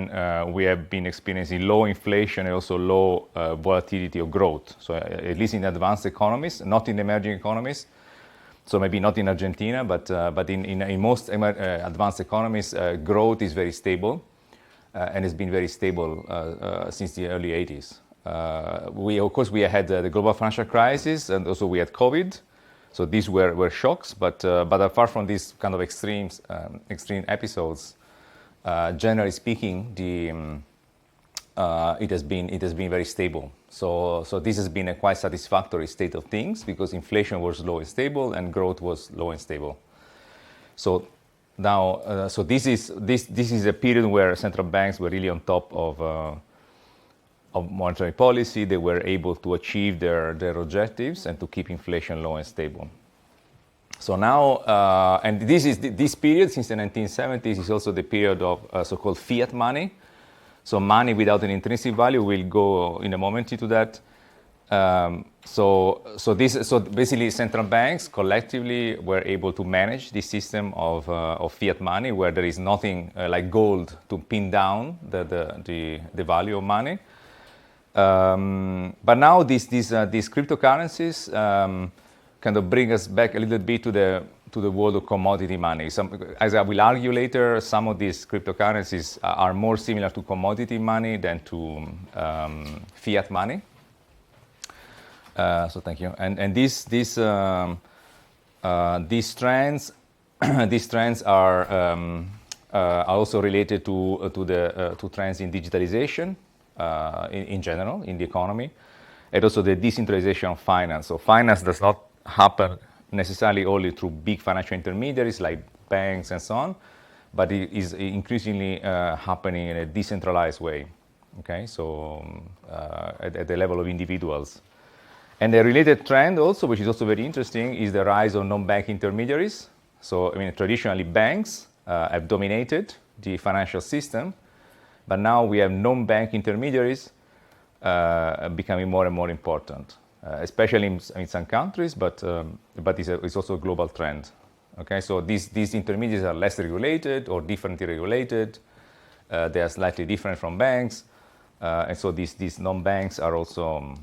when we have been experiencing low inflation and also low volatility of growth. So at least in advanced economies, not in emerging economies. So maybe not in Argentina, but in most advanced economies, growth is very stable and has been very stable since the early 80s. Of course, we had the global financial crisis, and also we had COVID. So these were shocks, but apart from these kind of extreme episodes, generally speaking, it has been very stable. So this has been a quite satisfactory state of things because inflation was low and stable, and growth was low and stable. So now, this is a period where central banks were really on top of monetary policy. They were able to achieve their objectives and to keep inflation low and stable. So now, and this period since the 1970s is also the period of so-called fiat money. So money without an intrinsic value. We'll go in a moment into that. So basically, central banks collectively were able to manage this system of fiat money, where there is nothing like gold to pin down the value of money. But now these cryptocurrencies kind of bring us back a little bit to the world of commodity money. As I will argue later, some of these cryptocurrencies are more similar to commodity money than to fiat money. So thank you. And these trends are also related to trends in digitalization in general in the economy, and also the decentralization of finance. So finance does not happen necessarily only through big financial intermediaries like banks and so on, but it is increasingly happening in a decentralized way. Okay, so at the level of individuals. And a related trend also, which is also very interesting, is the rise of non-bank intermediaries. So, I mean, traditionally banks have dominated the financial system, but now we have non-bank intermediaries becoming more and more important, especially in some countries, but it's also a global trend. Okay, so these intermediaries are less regulated or differently regulated. They are slightly different from banks, and so these non-banks are also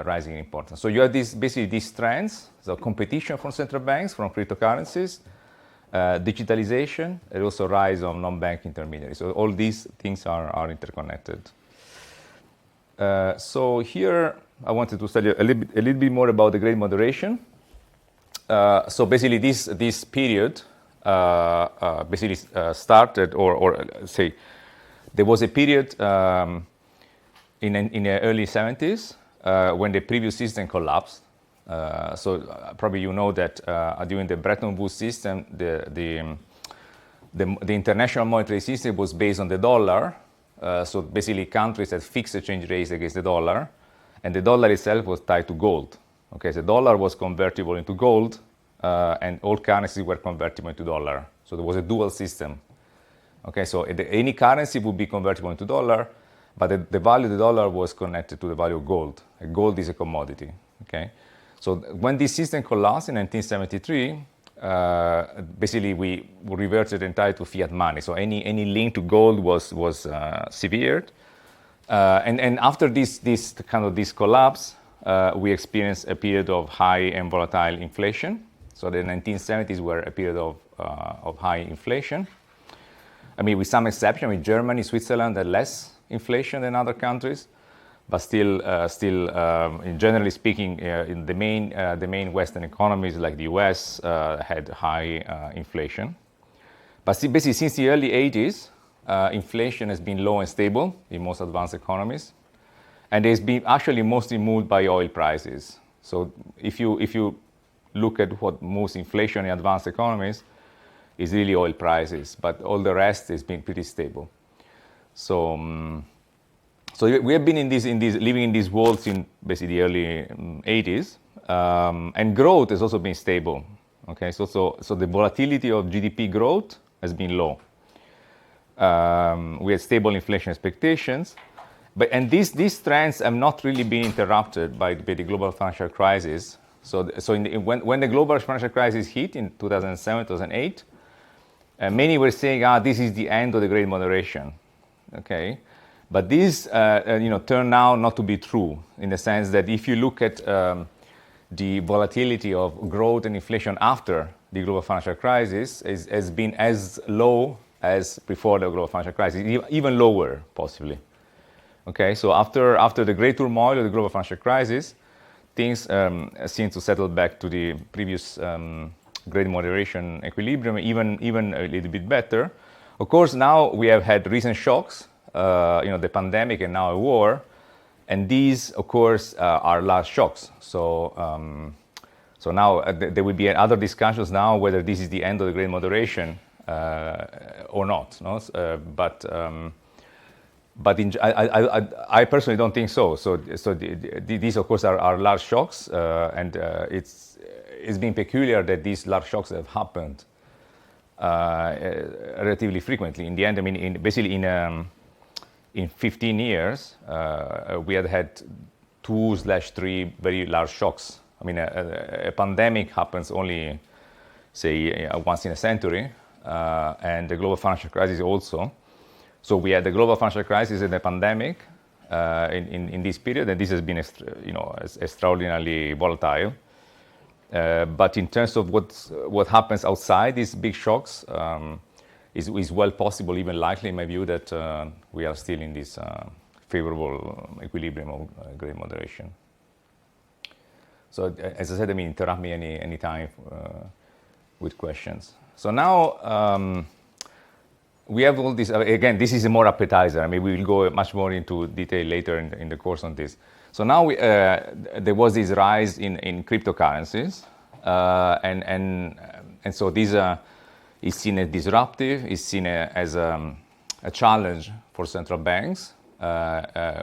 rising in importance. So you have basically these trends, so competition from central banks, from cryptocurrencies, digitalization, and also rise of non-bank intermediaries. So all these things are interconnected. So here I wanted to tell you a little bit more about the Great Moderation. So basically this period basically started, or say, there was a period in the early 70s when the previous system collapsed. So probably you know that during the Bretton Woods system, the international monetary system was based on the dollar. So basically, countries had fixed exchange rates against the dollar, and the dollar itself was tied to gold. Okay, the dollar was convertible into gold, and all currencies were convertible into dollar. So there was a dual system. Okay, so any currency would be convertible into dollar, but the value of the dollar was connected to the value of gold. Gold is a commodity. Okay, so when this system collapsed in 1973, basically we reverted entirely to fiat money. So any link to gold was severed, and after this collapse, we experienced a period of high and volatile inflation. So the 1970s were a period of high inflation. I mean, with some exception, with Germany, Switzerland had less inflation than other countries, but still, generally speaking, in the main Western economies like the US had high inflation. But basically, since the early 80s, inflation has been low and stable in most advanced economies, and it's been actually mostly moved by oil prices. So if you look at what moves inflation in advanced economies, it's really oil prices, but all the rest has been pretty stable. So we have been living in these worlds in basically the early 80s, and growth has also been stable. Okay, so the volatility of GDP growth has been low. We had stable inflation expectations, and these trends have not really been interrupted by the global financial crisis. So when the global financial crisis hit in 2007, 2008, many were saying, this is the end of the Great Moderation. Okay, but these turn out not to be true in the sense that if you look at the volatility of growth and inflation after the global financial crisis has been as low as before the global financial crisis, even lower possibly. Okay, so after the great turmoil of the global financial crisis, things seem to settle back to the previous great moderation equilibrium, even a little bit better. Of course, now we have had recent shocks, the pandemic and now a war, and these, of course, are large shocks. So now there will be other discussions now whether this is the end of the great moderation or not. No? But I personally don't think so. So these, of course, are large shocks, and it's been peculiar that these large shocks have happened relatively frequently. In the end, I mean, basically in 15 years, we had 2/3 very large shocks. I mean, a pandemic happens only, say, once in a century, and the global financial crisis also. So we had the global financial crisis and the pandemic in this period, and this has been extraordinarily volatile. But in terms of what happens outside these big shocks, is well possible, even likely in my view, that we are still in this favorable equilibrium of great moderation. So as I said, I mean, interrupt me any time with questions. So now we have all this. Again, this is a more appetizer. I mean, we will go much more into detail later in the course on this. So now there was this rise in cryptocurrencies, and so these is seen as disruptive, is seen as a challenge for central banks,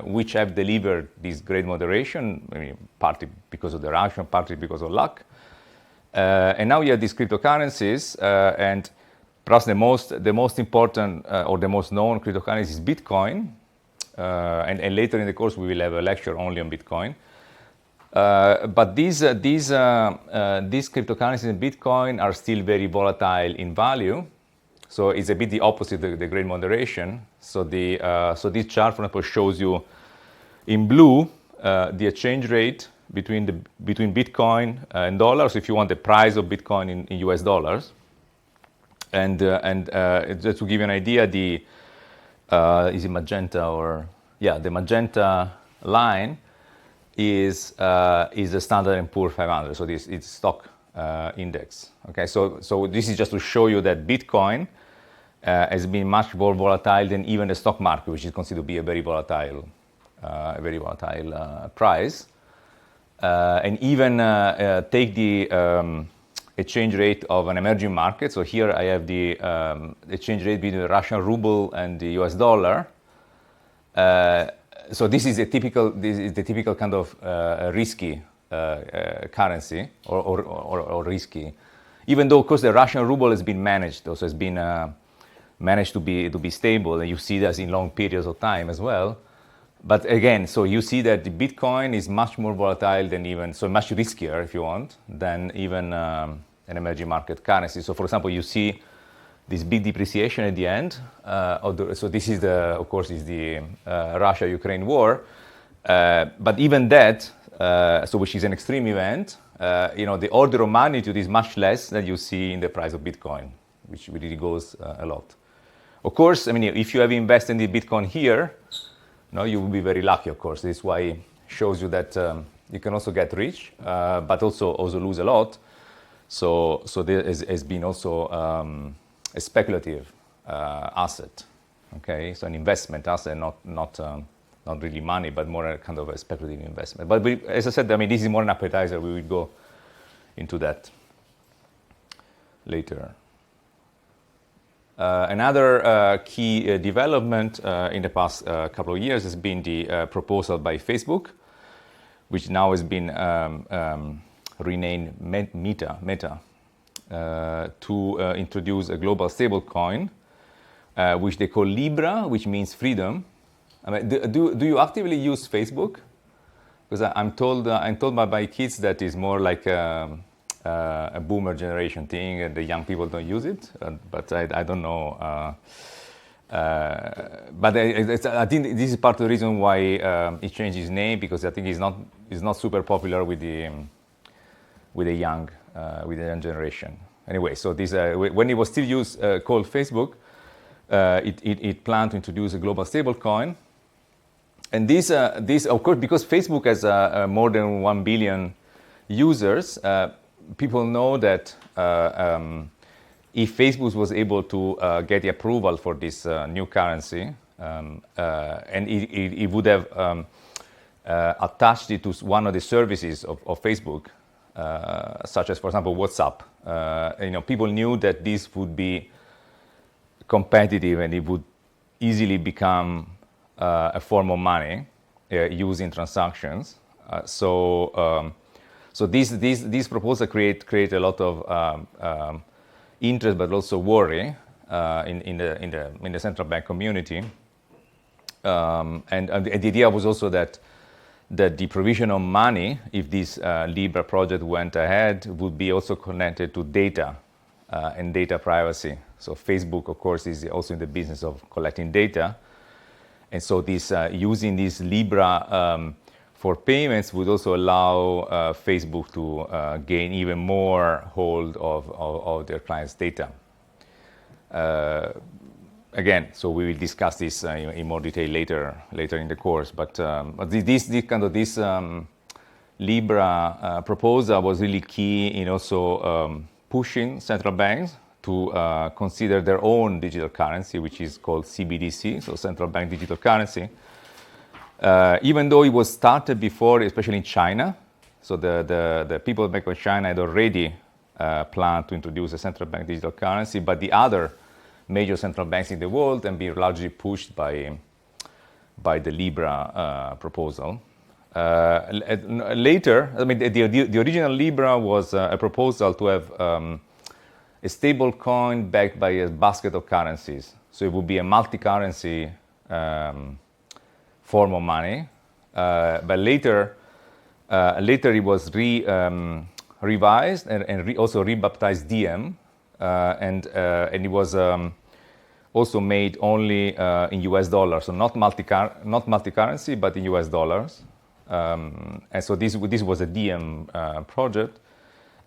which have delivered this great moderation, I mean, partly because of the reaction, partly because of luck. And now you have these cryptocurrencies, and perhaps the most important or the most known cryptocurrency is Bitcoin, and later in the course we will have a lecture only on Bitcoin. But these cryptocurrencies in Bitcoin are still very volatile in value, so it's a bit the opposite of the great moderation. So this chart, for example, shows you in blue the exchange rate between Bitcoin and dollars, if you want the price of Bitcoin in US dollars. And just to give you an idea, is it magenta or the magenta line is the Standard & Poor's 500. So it's stock index. Okay, so this is just to show you that Bitcoin has been much more volatile than even the stock market, which is considered to be a very volatile price. And even take the exchange rate of an emerging market. So here I have the exchange rate between the Russian ruble and the US dollar. So this is the typical kind of risky currency or risky. Even though, of course, the Russian ruble has been managed, also has been managed to be stable, and you see this in long periods of time as well. But again, so you see that the Bitcoin is much more volatile than even, so much riskier, if you want, than even an emerging market currency. So for example, you see this big depreciation at the end. So this is of course, is the Russia-Ukraine war. But even that, which is an extreme event, the order of magnitude is much less than you see in the price of Bitcoin, which really goes a lot. Of course, I mean, if you have invested in the Bitcoin here, you will be very lucky, of course. This is why it shows you that you can also get rich, but also lose a lot. So there has been also a speculative asset, okay? So an investment asset, not really money, but more a kind of a speculative investment. But as I said, I mean, this is more an appetizer. We will go into that later. Another key development in the past couple of years has been the proposal by Facebook, which now has been renamed Meta, to introduce a global stablecoin, which they call Libra, which means freedom. I mean, do you actively use Facebook? Because I'm told by my kids that it's more like a boomer generation thing, and the young people don't use it. But I don't know. But I think this is part of the reason why he changed his name, because I think he's not super popular with the young generation. Anyway, so this when it was still called Facebook, it planned to introduce a global stablecoin, and this of course, because Facebook has more than 1 billion users, people know that if Facebook was able to get the approval for this new currency, and it would have attached it to one of the services of Facebook, such as, for example, WhatsApp. People knew that this would be competitive and it would easily become a form of money used in transactions. So this proposal create a lot of interest, but also worry in the central bank community. And the idea was also that the provision of money, if this Libra project went ahead, would be also connected to data and data privacy. So Facebook, of course, is also in the business of collecting data. And so this using this Libra for payments would also allow Facebook to gain even more hold of their clients' data. Again, so we will discuss this in more detail later in the course. But this Libra proposal was really key in also pushing central banks to consider their own digital currency, which is called CBDC, so central bank digital currency. Even though it was started before, especially in China, so the people back in China had already planned to introduce a central bank digital currency, but the other major central banks in the world and be largely pushed by the Libra proposal. Later, I mean, the original Libra was a proposal to have a stable coin backed by a basket of currencies. So it would be a multi-currency form of money. But later it was revised and also rebaptized DM, and it was also made only in US dollars, so not multi-currency, but in US dollars. And so this was a DM project,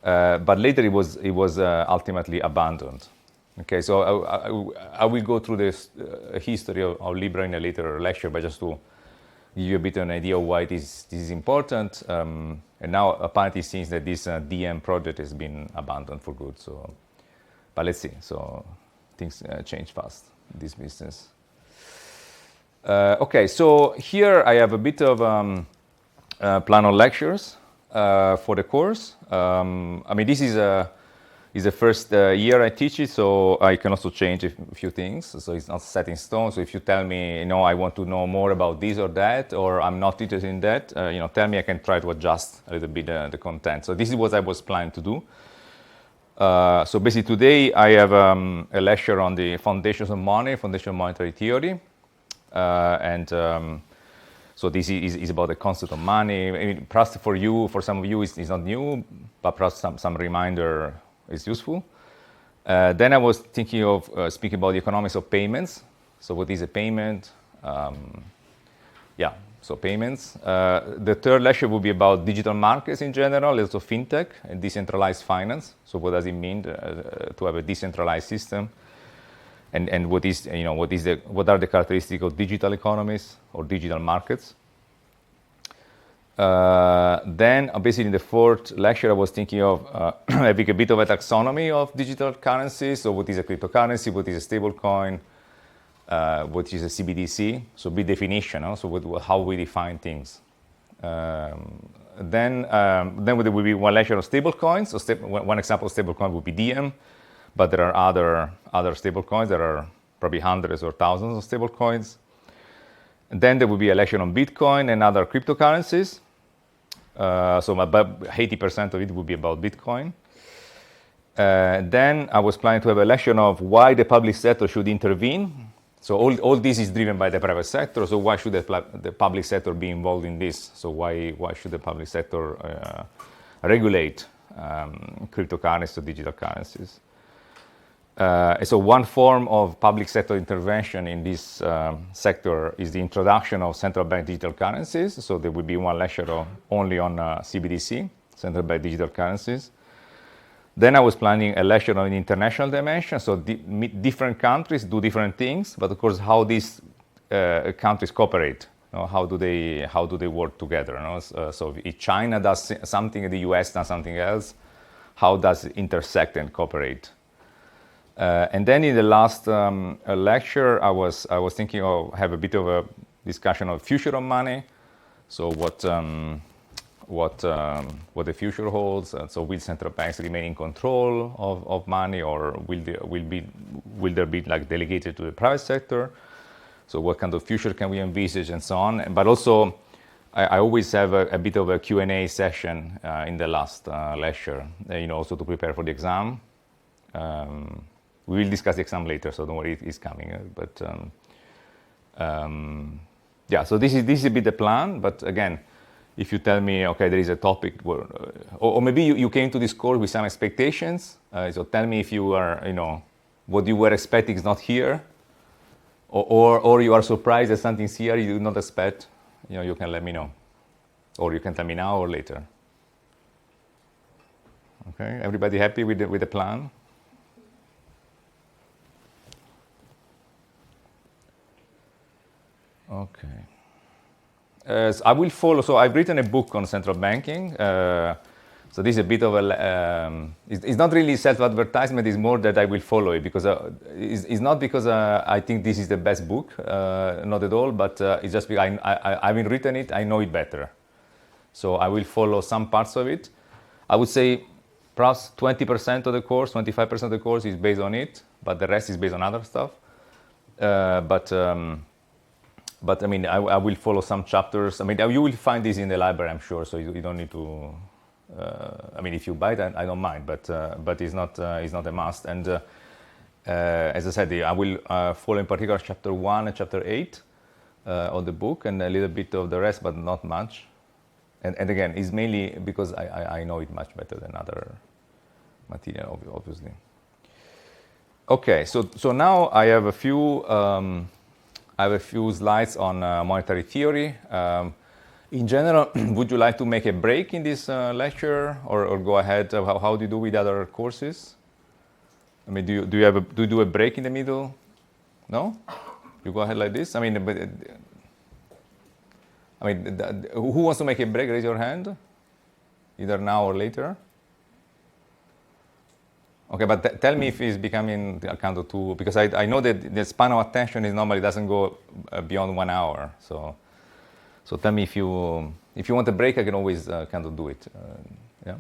but later it was ultimately abandoned. Okay, so I will go through this history of Libra in a later lecture, but just to give you a bit of an idea of why this is important. And now apparently it seems that this DM project has been abandoned for good. So, but let's see. So things change fast in this business. Okay, so here I have a bit of plan of lectures for the course. I mean, this is the first year I teach it, so I can also change a few things. So it's not set in stone. So if you tell me, I want to know more about this or that, or I'm not interested in that, tell me. I can try to adjust a little bit the content. So this is what I was planning to do. So basically today I have a lecture on the foundations of money, foundation of monetary theory, and so this is about the concept of money. I mean, perhaps for some of you, it's not new, but perhaps some reminder is useful. Then I was thinking of speaking about the economics of payments. So what is a payment? So payments. The third lecture will be about digital markets in general, also fintech and decentralized finance. So what does it mean to have a decentralized system? And what are the characteristics of digital economies or digital markets? Then basically in the fourth lecture I was thinking of having a bit of a taxonomy of digital currencies. So what is a cryptocurrency? What is a stable coin? What is a CBDC? So big definition. So how we define things. Then there will be one lecture on stable coins. So one example of stable coin would be DM, but there are other stable coins. There are probably hundreds or thousands of stable coins. And then there will be a lecture on Bitcoin and other cryptocurrencies. So about 80% of it will be about Bitcoin. Then I was planning to have a lecture of why the public sector should intervene. So all this is driven by the private sector. So why should the public sector be involved in this? So why should the public sector regulate cryptocurrencies or digital currencies? So one form of public sector intervention in this sector is the introduction of central bank digital currencies. So there will be one lecture only on CBDC, central bank digital currencies. Then I was planning a lecture on the international dimension. So different countries do different things, but of course how these countries cooperate. How do they work together? So if China does something, the US does something else, how does it intersect and cooperate? And then in the last lecture, I was thinking of have a bit of a discussion of future of money. So what the future holds. So will central banks remain in control of money, or will there be like delegated to the private sector? So what kind of future can we envisage, and so on. But also, I always have a bit of a Q&A session in the last lecture, also to prepare for the exam. We will discuss the exam later, so don't worry, it's coming. Yeah, so this is a bit the plan. But again, if you tell me, okay, there is a topic where, or maybe you came to this course with some expectations. So tell me if you are, what you were expecting is not here, or you are surprised that something's here you did not expect. You can let me know, or you can tell me now or later. Okay, everybody happy with the plan? Okay. So I will follow. So I've written a book on central banking. So this is a bit of a. It's not really self-advertisement. It's more that I will follow it because it's not because I think this is the best book, not at all. But it's just because I've written it. I know it better. So I will follow some parts of it. I would say perhaps 20% of the course, 25% of the course is based on it, but the rest is based on other stuff. But I mean, I will follow some chapters. I mean, you will find this in the library, I'm sure. So you don't need to. I mean, if you buy that, I don't mind. But it's not a must. And as I said, I will follow in particular chapter 1 and chapter 8 of the book, and a little bit of the rest, but not much. And again, it's mainly because I know it much better than other material, obviously. Okay, so now I have a few. I have a few slides on monetary theory. In general, would you like to make a break in this lecture, or go ahead? How do you do with other courses? I mean, do you do a break in the middle? No? You go ahead like this? I mean, who wants to make a break? Raise your hand. Either now or later. Okay, but tell me if it's becoming a count of two, because I know that the span of attention normally doesn't go beyond 1 hour. So tell me if you want a break, I can always kind of do it. Yeah.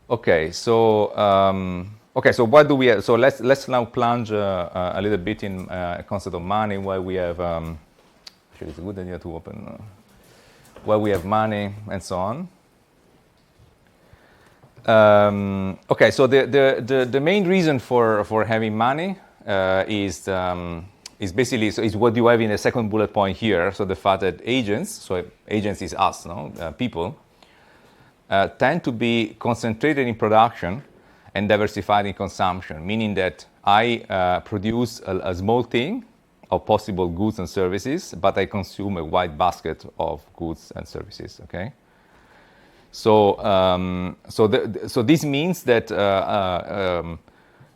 Okay. So what do we have? So let's now plunge a little bit in a concept of money, why we have. Actually, it's a good idea to open. Why we have money and so on. Okay, so the main reason for having money is basically is what you have in the second bullet point here. So the fact that agents is us, people, tend to be concentrated in production and diversified in consumption, meaning that I produce a small thing of possible goods and services, but I consume a wide basket of goods and services. Okay. So this means that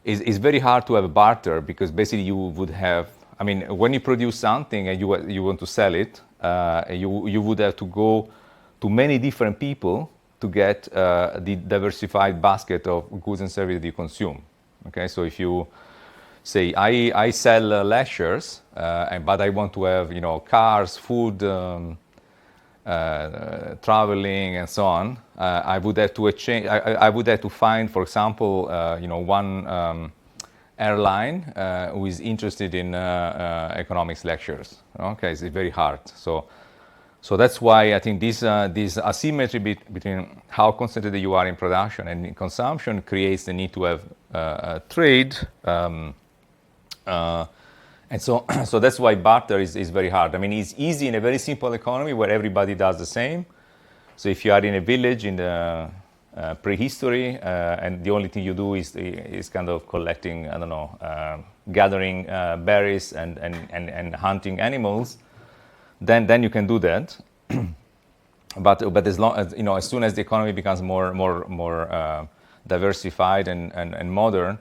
it's very hard to have a barter, because basically you would have. I mean, when you produce something and you want to sell it, you would have to go to many different people to get the diversified basket of goods and services that you consume. Okay, so if you say I sell lectures, but I want to have cars, food. Traveling and so on, I would have to exchange. I would have to find, for example, one airline who is interested in economics lectures. Okay, it's very hard. So that's why I think this asymmetry between how concentrated you are in production and in consumption creates the need to have a trade. And so that's why barter is very hard. I mean, it's easy in a very simple economy where everybody does the same. So if you are in a village in the prehistory, and the only thing you do is kind of collecting, I don't know, gathering berries and hunting animals, then you can do that. But as long as as soon as the economy becomes more diversified and modern,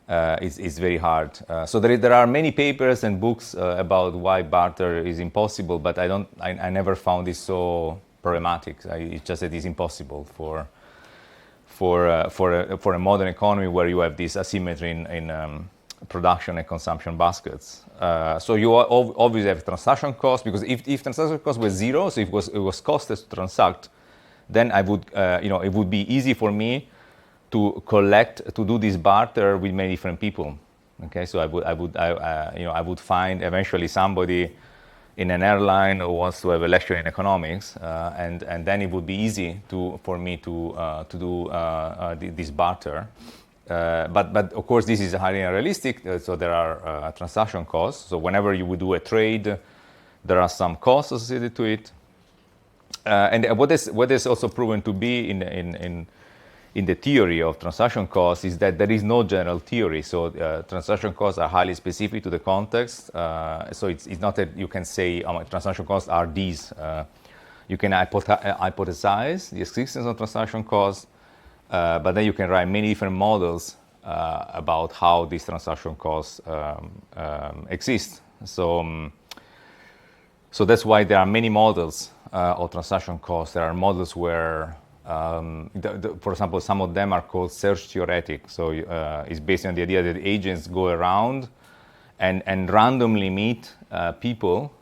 it's very hard. So there are many papers and books about why barter is impossible, but I never found this so problematic. It's just that it's impossible for a modern economy where you have this asymmetry in production and consumption baskets. So you obviously have transaction costs, because if transaction cost was zero, so if it was costless to transact, then I would it would be easy for me to do this barter with many different people. Okay, so I would find eventually somebody in an airline who wants to have a lecture in economics, and then it would be easy for me to do this barter. But of course, this is highly unrealistic. So there are transaction costs. So whenever you would do a trade, there are some costs associated to it. And what is also proven to be in the theory of transaction costs is that there is no general theory. So transaction costs are highly specific to the context. So it's not that you can say transaction costs are these. You can hypothesize the existence of transaction costs, but then you can write many different models about how these transaction costs exist. So that's why there are many models of transaction costs. There are models where for example, some of them are called search theoretic. So it's based on the idea that agents go around and randomly meet people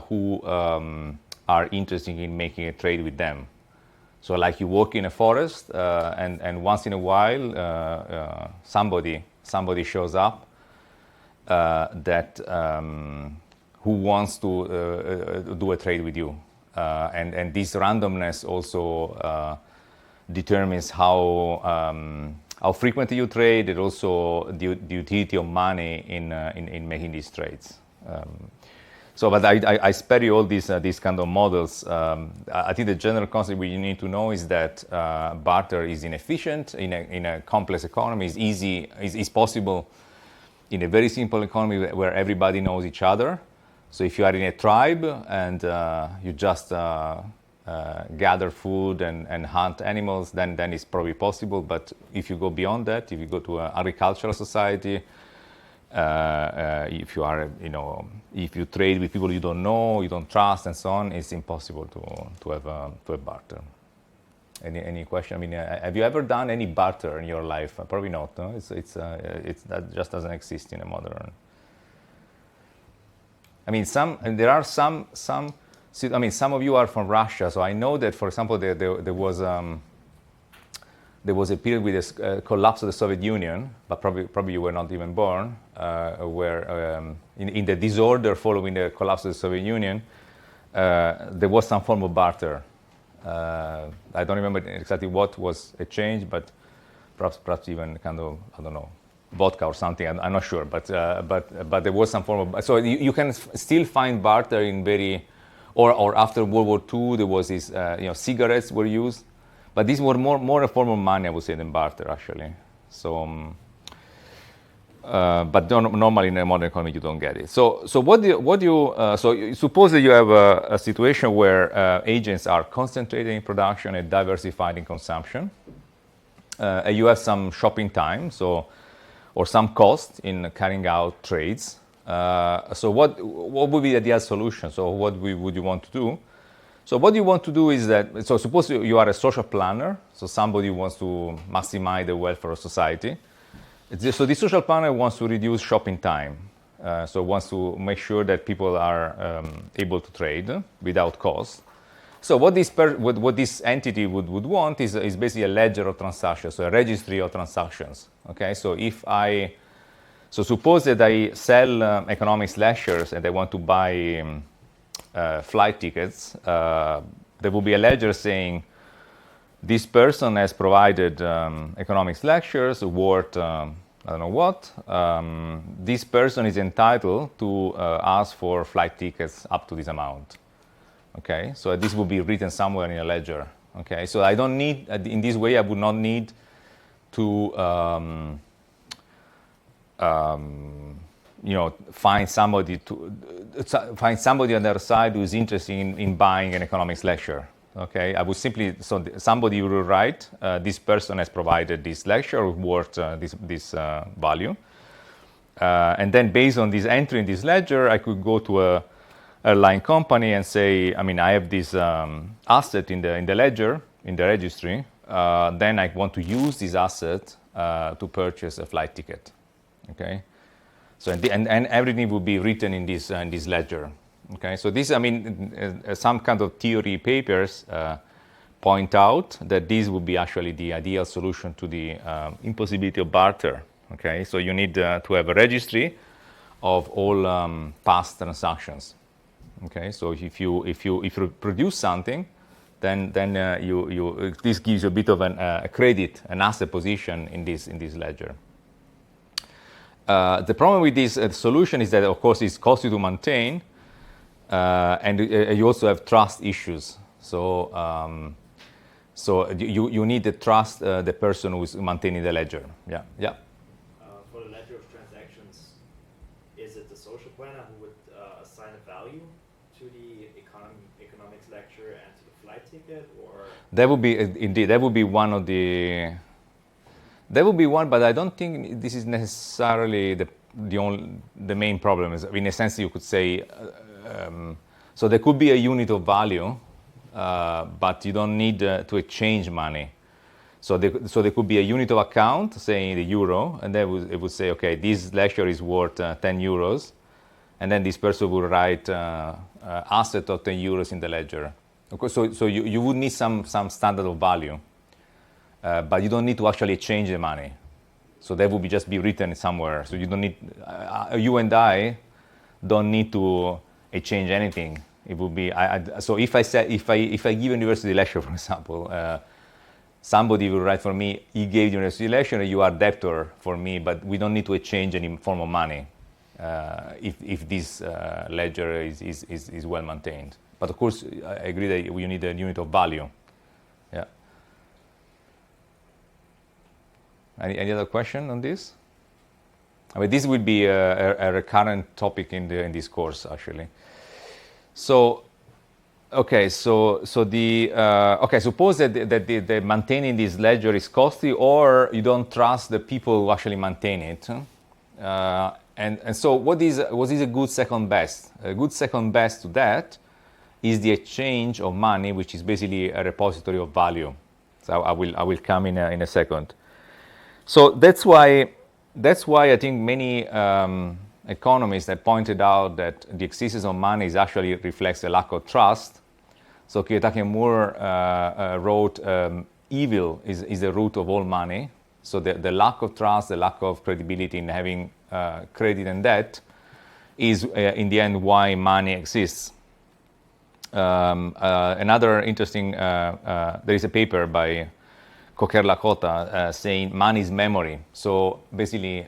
who are interested in making a trade with them. So like you walk in a forest and once in a while somebody shows up that who wants to do a trade with you. And this randomness also determines how frequently you trade, and also the utility of money in making these trades. But I spare you all these kind of models. I think the general concept we need to know is that barter is inefficient in a complex economy. Is possible in a very simple economy where everybody knows each other. So if you are in a tribe and you just gather food and hunt animals, then it's probably possible. But if you go beyond that, if you go to an agricultural society, if you are, if you trade with people you don't know, you don't trust, and so on, it's impossible to have barter. Any question? I mean, have you ever done any barter in your life? Probably not. No, that just doesn't exist in a modern. I mean, there are some. I mean, some of you are from Russia, so I know that, for example, there was a period with the collapse of the Soviet Union, but probably you were not even born, where in the disorder following the collapse of the Soviet Union, there was some form of barter. I don't remember exactly what was exchanged, but perhaps even kind of, I don't know, vodka or something. I'm not sure, but there was some form of. So you can still find barter in very, or after World War II, there was this, cigarettes were used, but these were more a form of money, I would say, than barter actually. So, but normally in a modern economy you don't get it. So suppose that you have a situation where agents are concentrated in production and diversified in consumption, and you have some shopping time, or some cost in carrying out trades. So what would be the ideal solution? So what would you want to do? So what you want to do is that, so suppose you are a social planner, so somebody wants to maximize the welfare of society. So the social planner wants to reduce shopping time. So wants to make sure that people are able to trade without cost. So what this entity would want is basically a ledger of transactions, so a registry of transactions. Okay, so suppose that I sell economics lectures and I want to buy flight tickets. There will be a ledger saying this person has provided economics lectures worth I don't know what. This person is entitled to ask for flight tickets up to this amount. Okay, so this will be written somewhere in a ledger. Okay, so I don't need, in this way, I would not need to, find somebody on the other side who is interested in buying an economics lecture. Okay, I would simply, somebody will write, this person has provided this lecture worth this value. And then based on this entry in this ledger, I could go to a airline company and say, I have this asset in the ledger, in the registry. Then I want to use this asset to purchase a flight ticket. Okay, so and everything will be written in this ledger. Okay, so this, some kind of theory papers point out that this would be actually the ideal solution to the impossibility of barter. Okay, so you need to have a registry of all past transactions. Okay, so if you produce something, then this gives you a bit of a credit, an asset position in this ledger. The problem with this solution is that, of course, it's costly to maintain, and you also have trust issues. So you need to trust the person who is maintaining the ledger. Yeah. For the ledger of transactions, is it the social planner who would assign a value to the economics lecture and to the flight ticket, or? That would be indeed. That would be one of the. That would be one, but I don't think this is necessarily the main problem. In a sense, you could say, so there could be a unit of value, but you don't need to exchange money. So there could be a unit of account, say the euro, and then it would say, okay, this lecture is worth 10 euros, and then this person will write asset of 10 euros in the ledger. Of course, so you would need some standard of value. But you don't need to actually exchange the money. So that would just be written somewhere. So you don't need, you and I don't need to exchange anything. It would be, so if I give university lecture, for example, somebody will write for me, he gave university lecture, you are debtor for me, but we don't need to exchange any form of money if this ledger is well maintained. But of course, I agree that you need a unit of value. Yeah. Any other question on this? This will be a recurrent topic in this course, actually. So, okay, so suppose that the maintaining this ledger is costly, or you don't trust the people who actually maintain it. And so what is a good second best? A good second best to that is the exchange of money, which is basically a repository of value. So I will come in a second. So that's why I think many economists have pointed out that the existence of money actually reflects a lack of trust. So Kiyotaki and Moore wrote, evil is the root of all money. So the lack of trust, the lack of credibility in having credit and debt is in the end why money exists. Another interesting, there is a paper by Coquer-Lakota saying money is memory. So basically,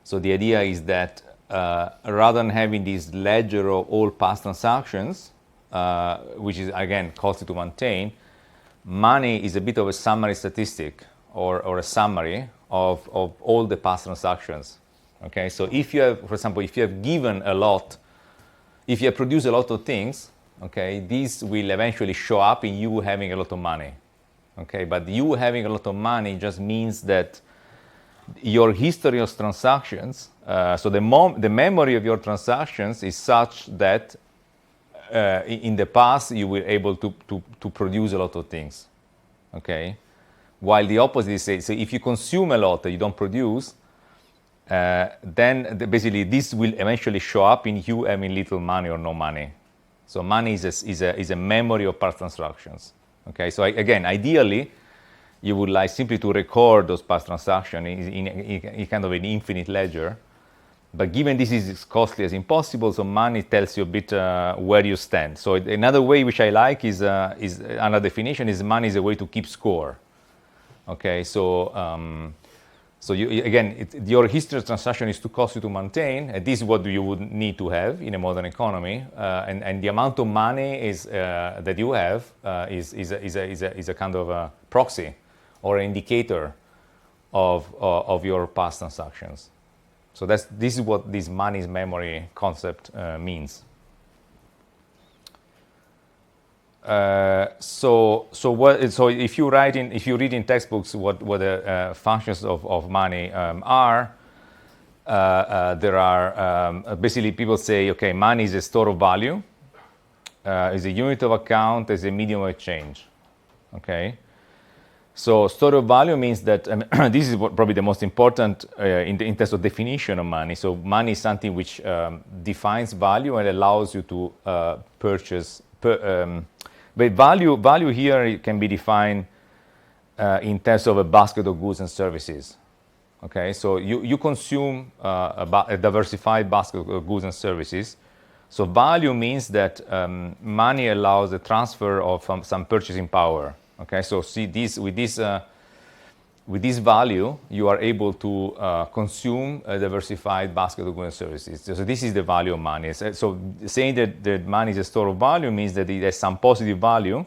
so the idea is that rather than having this ledger of all past transactions, which is again costly to maintain, money is a bit of a summary statistic or a summary of all the past transactions. Okay, so if you have, for example, if you have given a lot, if you have produced a lot of things, okay, this will eventually show up in you having a lot of money. Okay, but you having a lot of money just means that your history of transactions, so the memory of your transactions is such that in the past you were able to produce a lot of things. Okay, while the opposite is, so if you consume a lot and you don't produce, then basically this will eventually show up in you having little money or no money. So money is a memory of past transactions. Okay, so again, ideally, you would like simply to record those past transactions in kind of an infinite ledger. But given this is as costly as impossible, so money tells you a bit where you stand. So another way which I like is another definition is money is a way to keep score. Okay, so So again, your history of transaction is too costly to maintain, and this is what you would need to have in a modern economy. And the amount of money that you have is a kind of a proxy or an indicator of your past transactions. So this is what this money is memory concept means. So if you read in textbooks what the functions of money are, there are basically people say, okay, money is a store of value, is a unit of account, is a medium of exchange. Okay, so store of value means that this is probably the most important in terms of definition of money. So money is something which defines value and allows you to purchase. But value here can be defined in terms of a basket of goods and services. Okay, so you consume a diversified basket of goods and services. So value means that money allows the transfer of some purchasing power. Okay, so see this with this value, you are able to consume a diversified basket of goods and services. So this is the value of money. So saying that money is a store of value means that it has some positive value,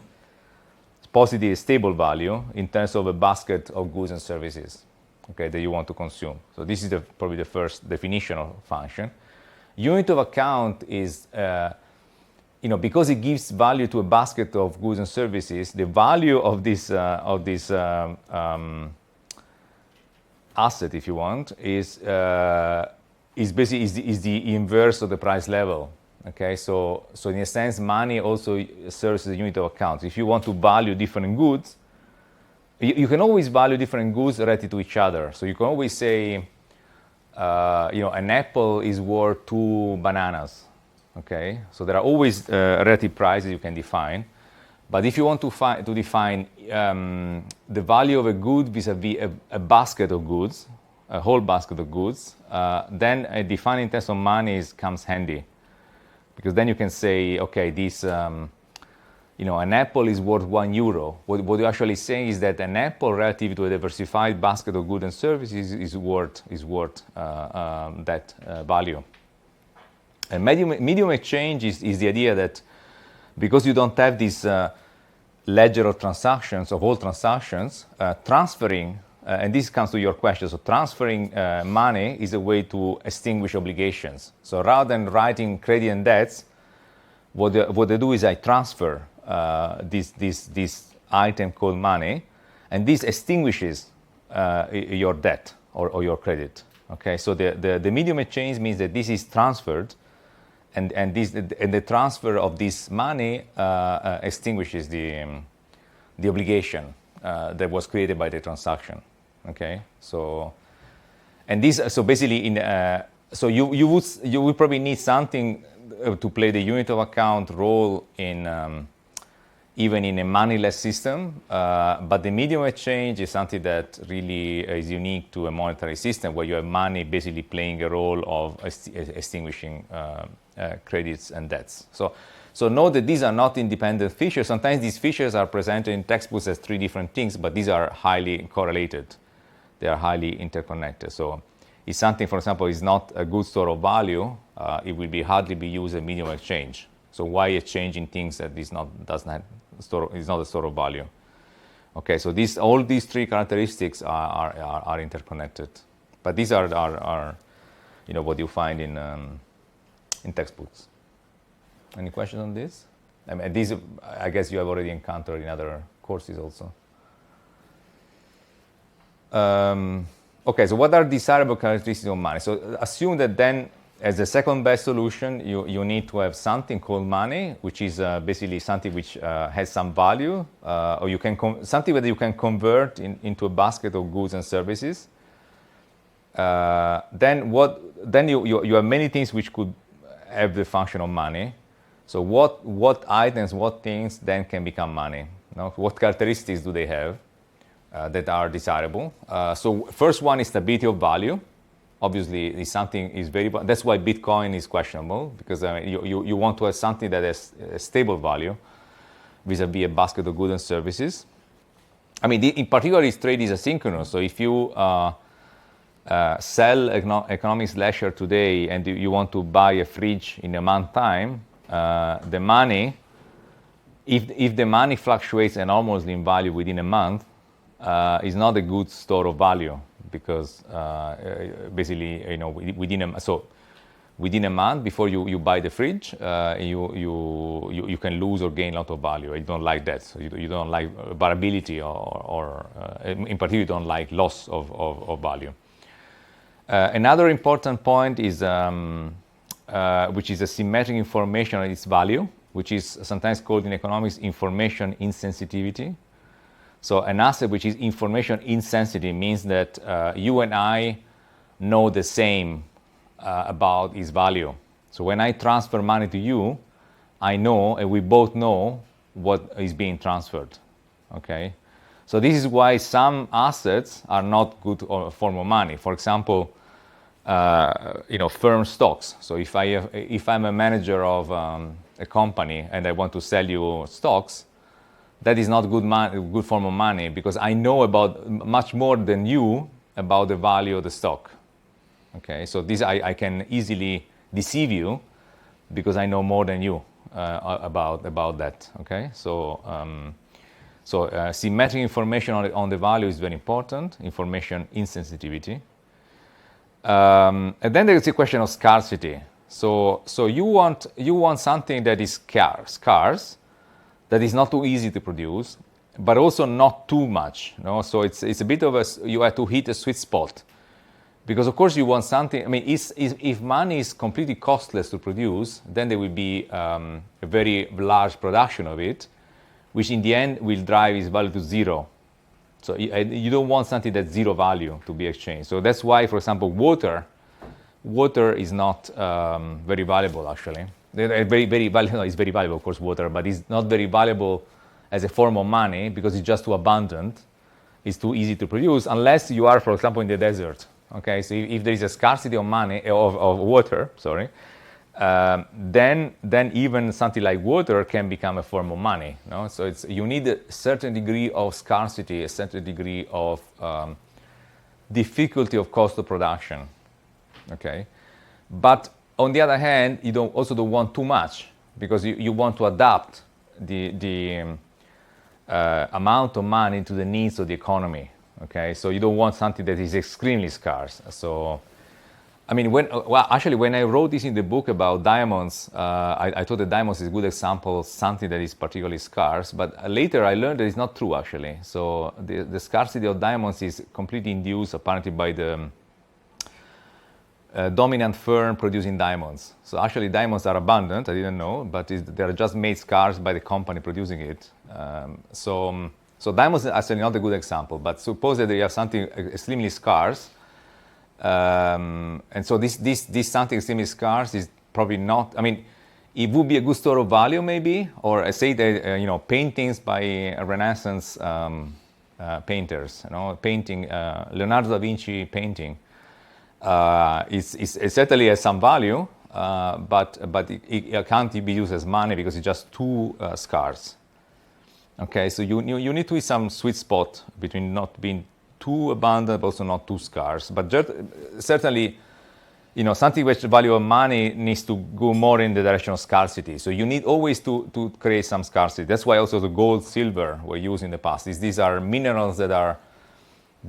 positive stable value in terms of a basket of goods and services, okay, that you want to consume. So this is probably the first definition of function. Unit of account is because it gives value to a basket of goods and services, the value of this asset, if you want, is basically the inverse of the price level. Okay, so in a sense, money also serves as a unit of account. If you want to value different goods, you can always value different goods relative to each other. So you can always say, an apple is worth 2 bananas. Okay, so there are always relative prices you can define. But if you want to define the value of a good vis-a-vis a basket of goods, a whole basket of goods, then defining in terms of money comes handy. Because then you can say, okay, this, an apple is worth €1. What you're actually saying is that an apple relative to a diversified basket of goods and services is worth that value. And medium exchange is the idea that because you don't have this ledger of transactions, of all transactions, transferring, and this comes to your question, so transferring money is a way to extinguish obligations. So rather than writing credit and debts, what they do is I transfer this item called money, and this extinguishes your debt or your credit. Okay, so the medium exchange means that this is transferred, and the transfer of this money extinguishes the obligation that was created by the transaction. Okay, so basically you would probably need something to play the unit of account role in even in a moneyless system, but the medium exchange is something that really is unique to a monetary system where you have money basically playing a role of extinguishing credits and debts. So note that these are not independent features. Sometimes these features are presented in textbooks as 3 different things, but these are highly correlated. They are highly interconnected. So if something, for example, is not a good store of value, it will hardly be used as medium exchange. So why exchanging things that is not a store of value? Okay, so all these 3 characteristics are interconnected. But these are what you find in textbooks. Any questions on this? I mean, these, I guess you have already encountered in other courses also. Okay, so what are desirable characteristics of money? So assume that then, as the second best solution, you need to have something called money, which is basically something which has some value, or you can something that you can convert into a basket of goods and services. Then you have many things which could have the function of money. So what items, what things then can become money? What characteristics do they have that are desirable? So first one is stability of value. Obviously, something is very. That's why Bitcoin is questionable, because you want to have something that has a stable value vis-a-vis a basket of goods and services. I mean, in particular, this trade is asynchronous. So if you sell economics lecture today and you want to buy a fridge in a month time, the money, if the money fluctuates enormously in value within a month, is not a good store of value because basically, within a month before you buy the fridge, you can lose or gain a lot of value. You don't like that. So you don't like variability or in particular, you don't like loss of value. Another important point is, which is asymmetric information and its value, which is sometimes called in economics information insensitivity. So an asset which is information insensitive means that you and I know the same about its value. So when I transfer money to you, I know, and we both know what is being transferred. Okay, so this is why some assets are not good form of money. For example, firm stocks. So if I'm a manager of a company and I want to sell you stocks, that is not good form of money because I know about much more than you about the value of the stock. Okay, so this I can easily deceive you because I know more than you about that. Okay, so symmetric information on the value is very important. Information insensitivity, and then there is the question of scarcity. So you want something that is scarce, that is not too easy to produce, but also not too much. So it's a bit of you have to hit a sweet spot. Because of course you want something, if money is completely costless to produce, then there will be a very large production of it, which in the end will drive its value to zero. So you don't want something that's zero value to be exchanged. So that's why, for example, water is not very valuable actually. Very valuable, it's very valuable of course, water, but it's not very valuable as a form of money because it's just too abundant, it's too easy to produce, unless you are, for example, in the desert. Okay, so if there is a scarcity of money of water, then even something like water can become a form of money. So you need a certain degree of scarcity, a certain degree of difficulty of cost of production. Okay, but on the other hand, you don't want too much because you want to adapt the amount of money to the needs of the economy. Okay, so you don't want something that is extremely scarce. So, when I wrote this in the book about diamonds, I thought that diamonds is a good example of something that is particularly scarce. But later I learned that it's not true actually. So the scarcity of diamonds is completely induced apparently by the dominant firm producing diamonds. So actually diamonds are abundant, I didn't know, but they are just made scarce by the company producing it. So diamonds is actually not a good example, but suppose that you have something extremely scarce, and so this something extremely scarce is probably not, it would be a good store of value maybe, or I say that, paintings by Renaissance painters, painting, Leonardo da Vinci painting, it certainly has some value, but it can't be used as money because it's just too scarce. Okay, so you need to hit some sweet spot between not being too abundant, but also not too scarce. But certainly, something which the value of money needs to go more in the direction of scarcity. So you need always to create some scarcity. That's why also the gold, silver were used in the past. These are minerals that are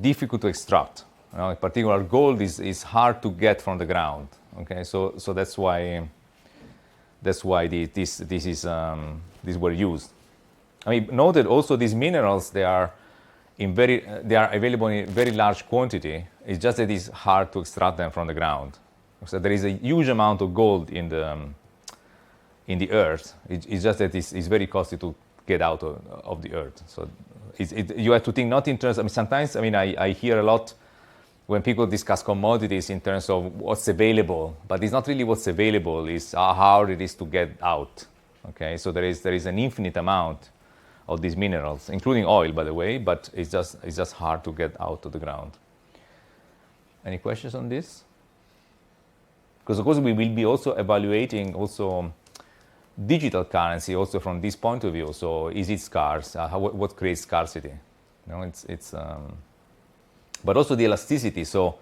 difficult to extract. In particular, gold is hard to get from the ground. Okay, so that's why these were used. Note that also these minerals, they are available in very large quantity. It's just that it's hard to extract them from the ground. So there is a huge amount of gold in the earth. It's just that it's very costly to get out of the earth. So you have to think not in terms. Sometimes I hear a lot when people discuss commodities in terms of what's available, but it's not really what's available. It's how hard it is to get out. Okay, so there is an infinite amount of these minerals, including oil, by the way, but it's just hard to get out of the ground. Any questions on this? Because of course we will be also evaluating also digital currency also from this point of view. So is it scarce? What creates scarcity? But also the elasticity. So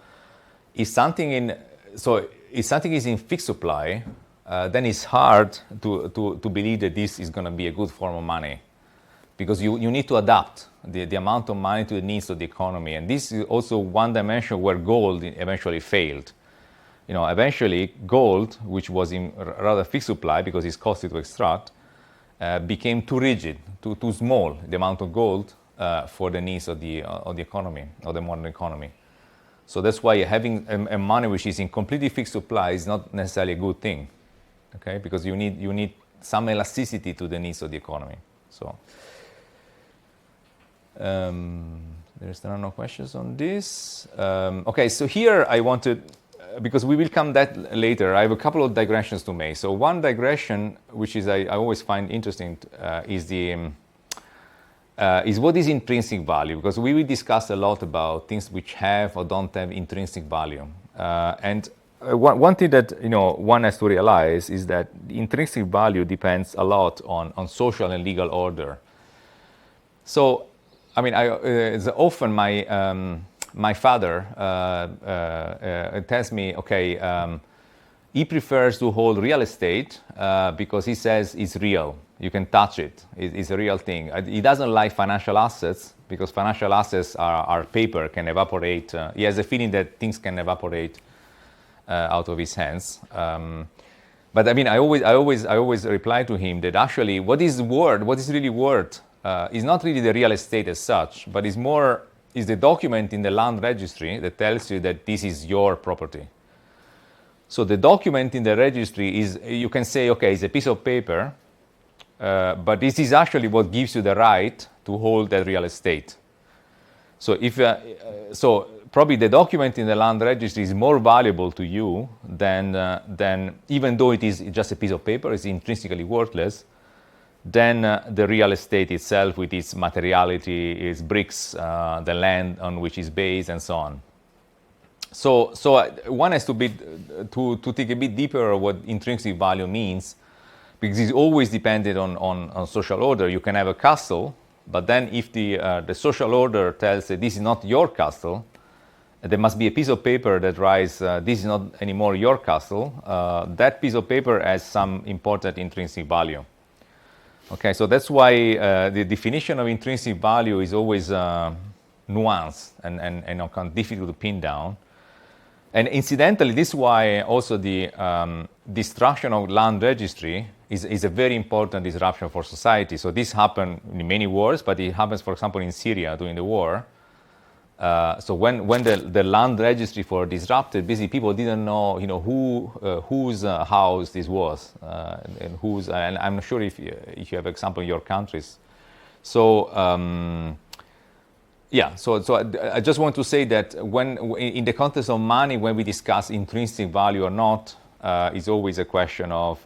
if something is in fixed supply, then it's hard to believe that this is going to be a good form of money, because you need to adapt the amount of money to the needs of the economy. And this is also one dimension where gold eventually failed. Eventually gold, which was in rather fixed supply because it's costly to extract, became too rigid, too small, the amount of gold for the needs of the economy, of the modern economy. So that's why having a money which is in completely fixed supply is not necessarily a good thing, okay? Because you need some elasticity to the needs of the economy. So there's no questions on this. Okay, so here I wanted, because we will come that later, I have a couple of digressions to make. So one digression, which is I always find interesting, is what is intrinsic value, because we will discuss a lot about things which have or don't have intrinsic value. And one thing that one has to realize is that the intrinsic value depends a lot on social and legal order. So, I mean, it's often my father tells me, okay, he prefers to hold real estate because he says it's real. You can touch it. It's a real thing. He doesn't like financial assets because financial assets are paper, can evaporate. He has a feeling that things can evaporate out of his hands. But I mean, I always reply to him that actually what is really worth is not really the real estate as such, but is the document in the land registry that tells you that this is your property. So the document in the registry is, you can say, okay, it's a piece of paper, but this is actually what gives you the right to hold that real estate. So so probably the document in the land registry is more valuable to you than even though it is just a piece of paper, it's intrinsically worthless, than the real estate itself with its materiality, its bricks, the land on which it's based, and so on. So one has to think a bit deeper of what intrinsic value means, because it's always dependent on social order. You can have a castle, but then if the social order tells that this is not your castle, there must be a piece of paper that writes, this is not anymore your castle. That piece of paper has some important intrinsic value. Okay, so that's why the definition of intrinsic value is always nuanced and kind of difficult to pin down. And incidentally, this is why also the destruction of land registry is a very important disruption for society. So this happened in many wars, but it happens, for example, in Syria during the war. So when the land registry was disrupted, basically people didn't know, whose house this was, and whose. And I'm not sure if you have example in your countries. So so I just want to say that when in the context of money, when we discuss intrinsic value or not, is always a question of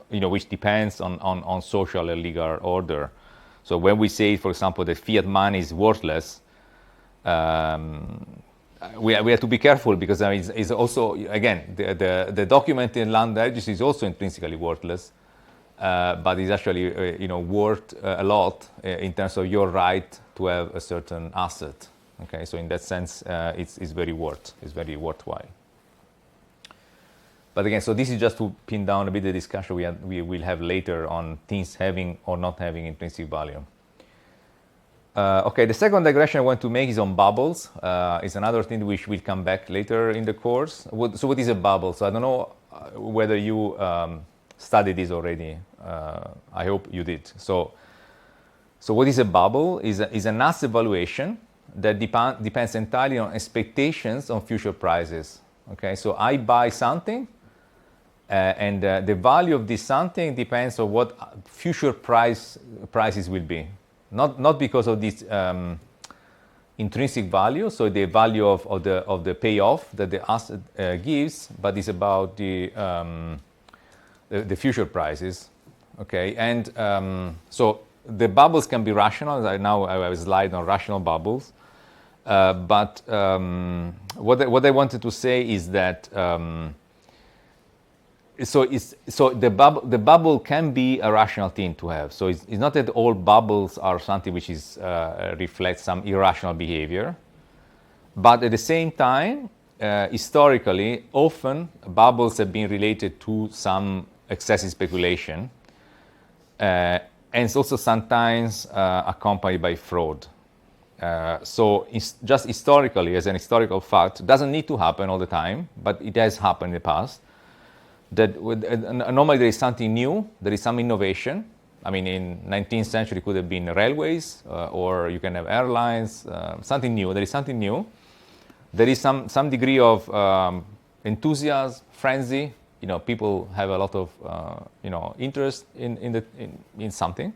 which depends on social and legal order. So when we say, for example, that fiat money is worthless, we have to be careful, because it's also, again, the document in land registry is also intrinsically worthless, but it's actually worth a lot in terms of your right to have a certain asset. Okay, so in that sense, it's very worthwhile. But again, so this is just to pin down a bit the discussion we will have later on things having or not having intrinsic value. Okay, the second digression I want to make is on bubbles. It's another thing which will come back later in the course. So what is a bubble? So I don't know whether you studied this already. I hope you did. So what is a bubble? Is an asset valuation that depends entirely on expectations on future prices. Okay, so I buy something, and the value of this something depends on what future prices will be. Not because of this intrinsic value, so the value of the payoff that the asset gives, but it's about the future prices. Okay, and so the bubbles can be rational. Now I have a slide on rational bubbles, but what I wanted to say is that the bubble can be a rational thing to have. So it's not that all bubbles are something which is reflects some irrational behavior, but at the same time, historically, often bubbles have been related to some excessive speculation, and it's also sometimes accompanied by fraud. So just historically, as an historical fact, it doesn't need to happen all the time, but it has happened in the past, that normally there is something new, there is some innovation. I mean, in 19th century, it could have been railways, or you can have airlines, something new. There is something new. There is some degree of enthusiasm, frenzy. People have a lot of interest in something,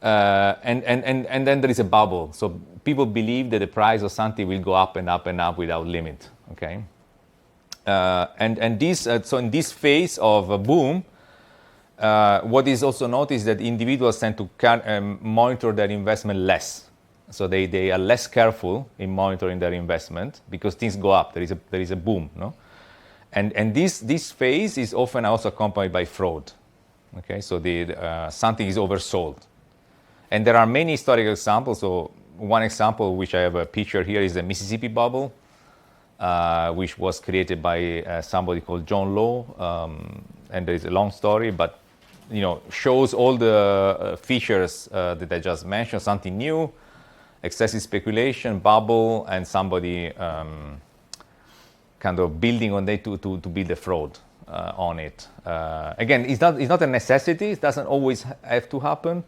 and then there is a bubble. So people believe that the price of something will go up and up and up without limit. Okay, and this so in this phase of a boom, what is also noticed that individuals tend to monitor their investment less. So they are less careful in monitoring their investment because things go up. There is a boom, no? And this phase is often also accompanied by fraud. Okay, so something is oversold, and there are many historical examples. So one example, which I have a picture here, is the Mississippi bubble, which was created by somebody called John Law, and there is a long story, but shows all the features that I just mentioned. Something new, excessive speculation, bubble, and somebody kind of building on it to build a fraud on it. Again, it's not a necessity. It doesn't always have to happen,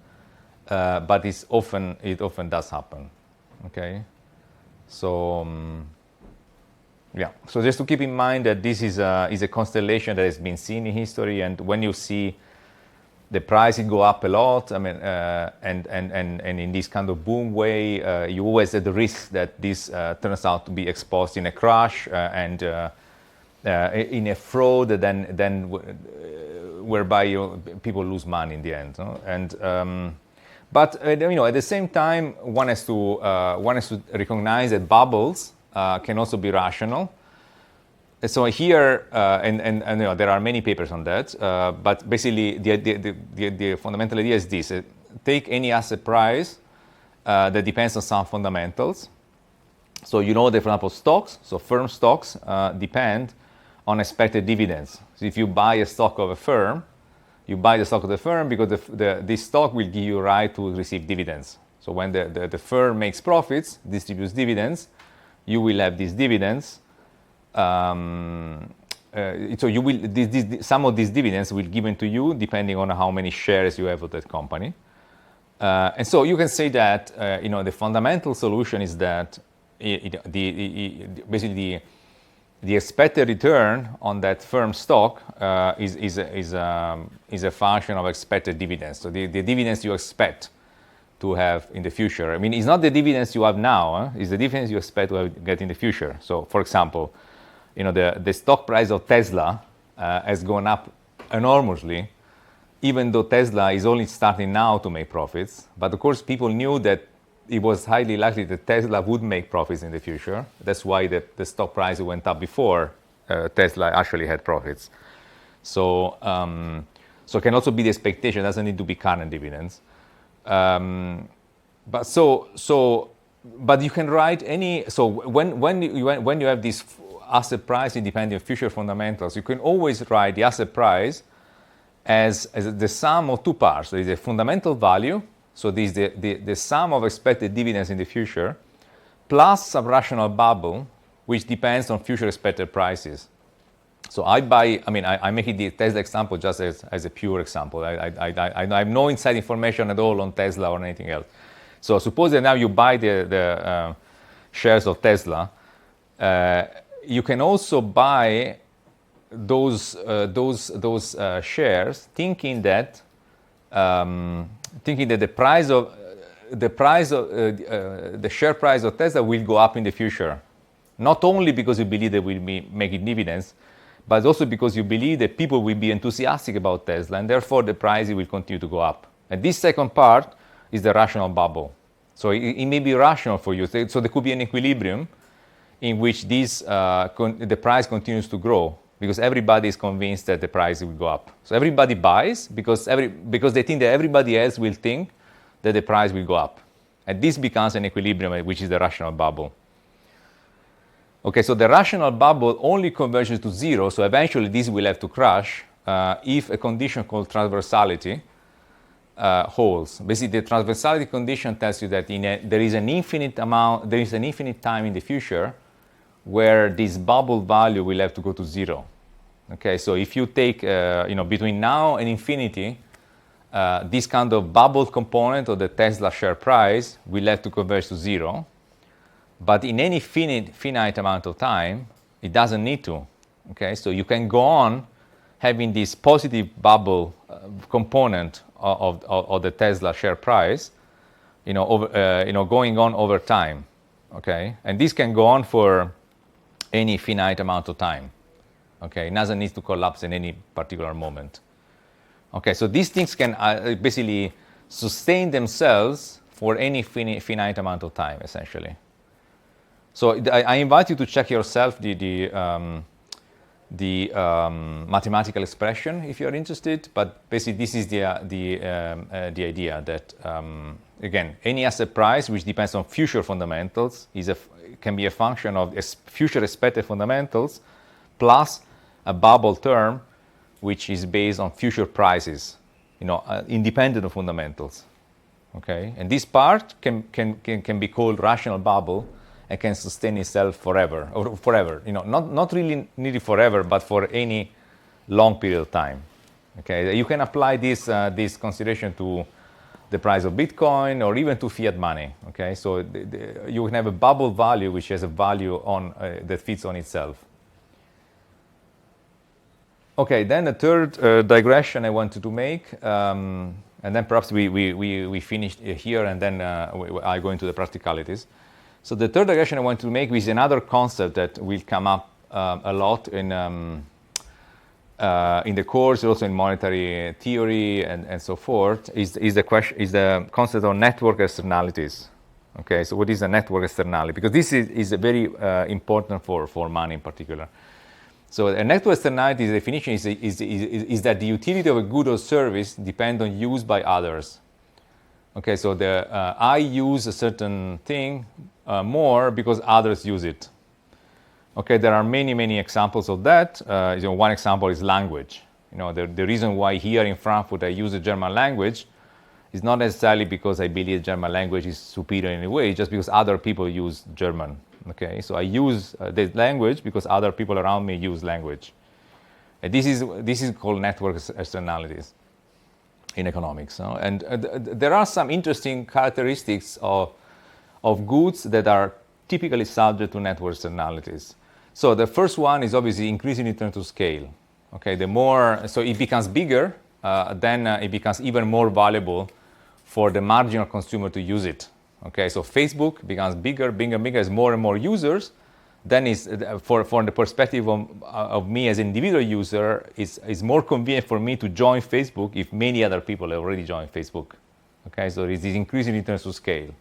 but it often does happen. Okay, so yeah. So just to keep in mind that this is a constellation that has been seen in history, and when you see the price go up a lot, I mean, and in this kind of boom way, you always have the risk that this turns out to be exposed in a crash and in a fraud, then whereby people lose money in the end. No? And but at the same time, one has to recognize that bubbles can also be rational. So here, and there are many papers on that, but basically the fundamental idea is this: take any asset price that depends on some fundamentals. So that, for example, stocks, so firm stocks depend on expected dividends. So if you buy a stock of a firm, you buy the stock of the firm because this stock will give you a right to receive dividends. So when the firm makes profits, distributes dividends, you will have these dividends. So you will some of these dividends will be given to you depending on how many shares you have of that company, and so you can say that the fundamental solution is that basically the expected return on that firm stock is a function of expected dividends. So the dividends you expect to have in the future. I mean, it's not the dividends you have now; it's the dividends you expect to get in the future. So, for example, the stock price of Tesla has gone up enormously, even though Tesla is only starting now to make profits. But of course, people knew that it was highly likely that Tesla would make profits in the future. That's why the stock price went up before Tesla actually had profits. So it can also be the expectation. It doesn't need to be current dividends. But you can write any. So when you have this asset price independent of future fundamentals, you can always write the asset price as the sum of two parts. There is a fundamental value, so this is the sum of expected dividends in the future, plus some rational bubble, which depends on future expected prices. So I'm making the Tesla example just as a pure example. I have no inside information at all on Tesla or anything else. So suppose that now you buy the shares of Tesla. You can also buy those shares, thinking that the share price of Tesla will go up in the future, not only because you believe they will be making dividends, but also because you believe that people will be enthusiastic about Tesla, and therefore the price will continue to go up. And this second part is the rational bubble. So it may be rational for you. So there could be an equilibrium in which the price continues to grow because everybody is convinced that the price will go up. So everybody buys because they think that everybody else will think that the price will go up. And this becomes an equilibrium, which is the rational bubble. Okay, so the rational bubble only converges to zero, so eventually this will have to crash if a condition called transversality holds. Basically, the transversality condition tells you that there is an infinite time in the future where this bubble value will have to go to zero. Okay, so if you take, between now and infinity, this kind of bubble component of the Tesla share price will have to converge to zero. But in any finite amount of time, it doesn't need to. Okay, so you can go on having this positive bubble component of the Tesla share price, going on over time. Okay, and this can go on for any finite amount of time. Okay, it doesn't need to collapse in any particular moment. Okay, so these things can basically sustain themselves for any finite amount of time, essentially. So I invite you to check yourself the mathematical expression if you're interested. But basically, this is the idea that again, any asset price which depends on future fundamentals can be a function of future expected fundamentals plus a bubble term which is based on future prices, independent of fundamentals. Okay, and this part can be called rational bubble and can sustain itself forever. Not really needed forever, but for any long period of time. Okay, you can apply this consideration to the price of Bitcoin or even to fiat money. Okay, so you can have a bubble value which has a value that fits on itself. Okay, then the third digression I wanted to make, and then perhaps we finish here, and then I go into the practicalities. So the third digression I want to make is another concept that will come up a lot in the course, also in monetary theory and so forth, is the concept of network externalities. Okay, so what is a network externality? Because this is very important for money in particular. So a network externality definition is that the utility of a good or service depends on use by others. Okay, so I use a certain thing more because others use it. Okay, there are many examples of that. One example is language. The reason why here in Frankfurt I use the German language is not necessarily because I believe German language is superior in any way, just because other people use German. Okay, so I use the language because other people around me use language. And this is called network externalities in economics. And there are some interesting characteristics of goods that are typically subject to network externalities. So the first one is obviously increasing in terms of scale. Okay, so it becomes bigger, then it becomes even more valuable for the marginal consumer to use it. Okay, so Facebook becomes bigger as more and more users. Then from the perspective of me as an individual user, it's more convenient for me to join Facebook if many other people have already joined Facebook. Okay, so it is increasing in terms of scale.